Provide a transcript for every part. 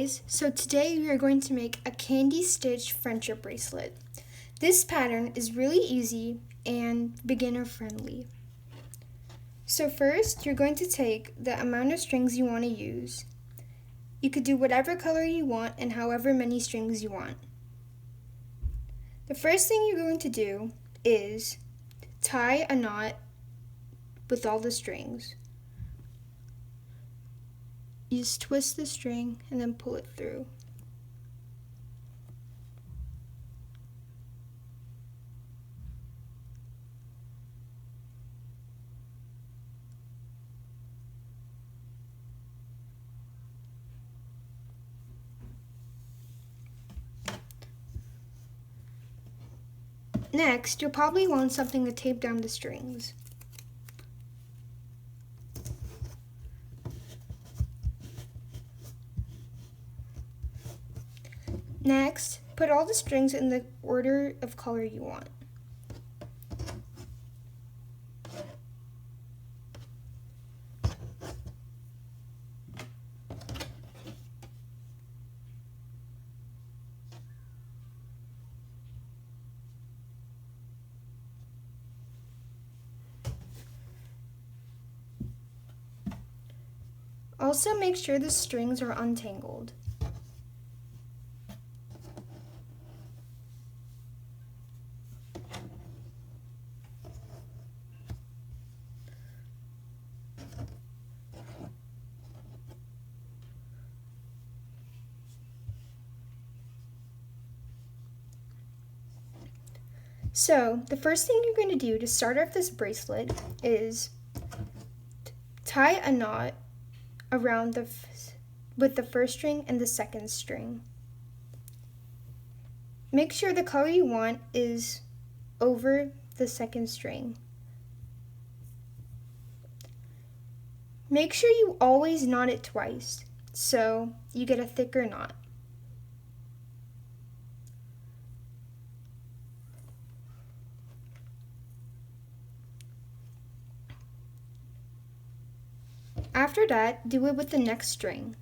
guys, so today we are going to make a candy stitch friendship bracelet. This pattern is really easy and beginner friendly. So first you're going to take the amount of strings you want to use. You could do whatever color you want and however many strings you want. The first thing you're going to do is tie a knot with all the strings. You just twist the string and then pull it through. Next, you'll probably want something to tape down the strings. Next, put all the strings in the order of color you want. Also, make sure the strings are untangled. So, the first thing you're going to do to start off this bracelet is tie a knot around with the first string and the second string. Make sure the color you want is over the second string. Make sure you always knot it twice so you get a thicker knot. After that, do it with the next string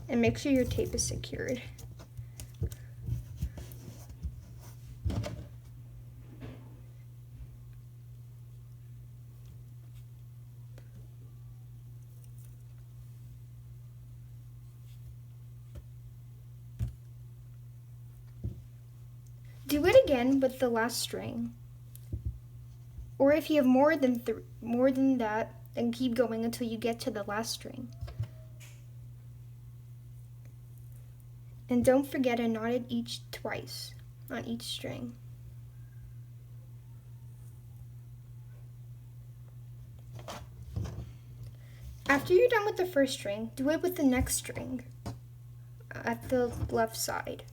and make sure your tape is secured. Do it again with the last string. Or if you have more than that, then keep going until you get to the last string. And don't forget to knot it twice on each string. After you're done with the first string, do it with the next string at the left side.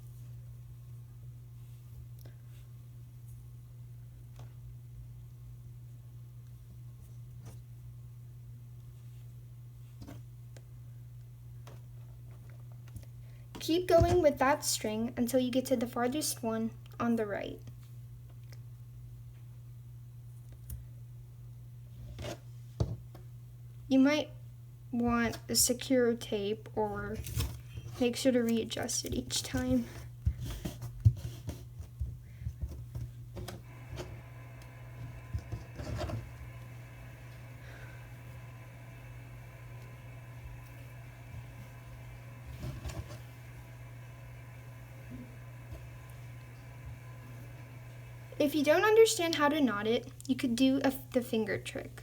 Keep going with that string until you get to the farthest one on the right. You might want a secure tape or make sure to readjust it each time. If you don't understand how to knot it, you could do the finger trick.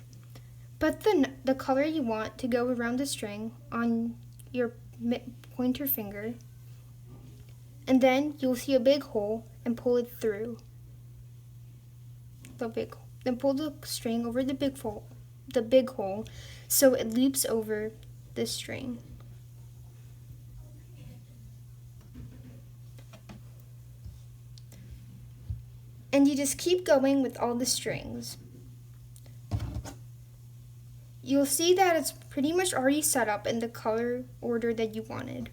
Put the color you want to go around the string on your pointer finger, and then you'll see a big hole and pull it through then pull the string over the big hole so it loops over the string. And you just keep going with all the strings. You'll see that it's pretty much already set up in the color order that you wanted.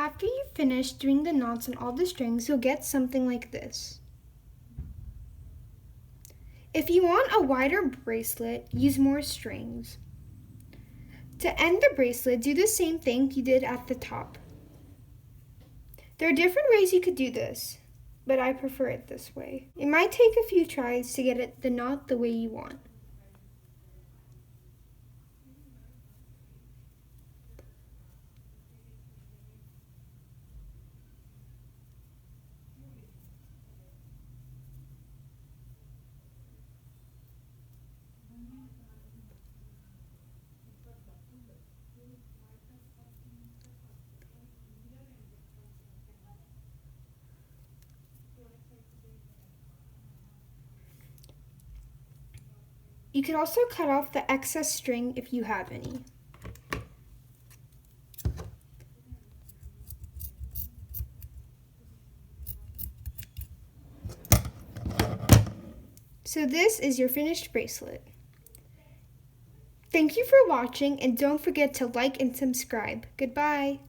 After you finish doing the knots on all the strings, you'll get something like this. If you want a wider bracelet, use more strings. To end the bracelet, do the same thing you did at the top. There are different ways you could do this, but I prefer it this way. It might take a few tries to get the knot the way you want. You can also cut off the excess string if you have any. So this is your finished bracelet. Thank you for watching, and don't forget to like and subscribe. Goodbye.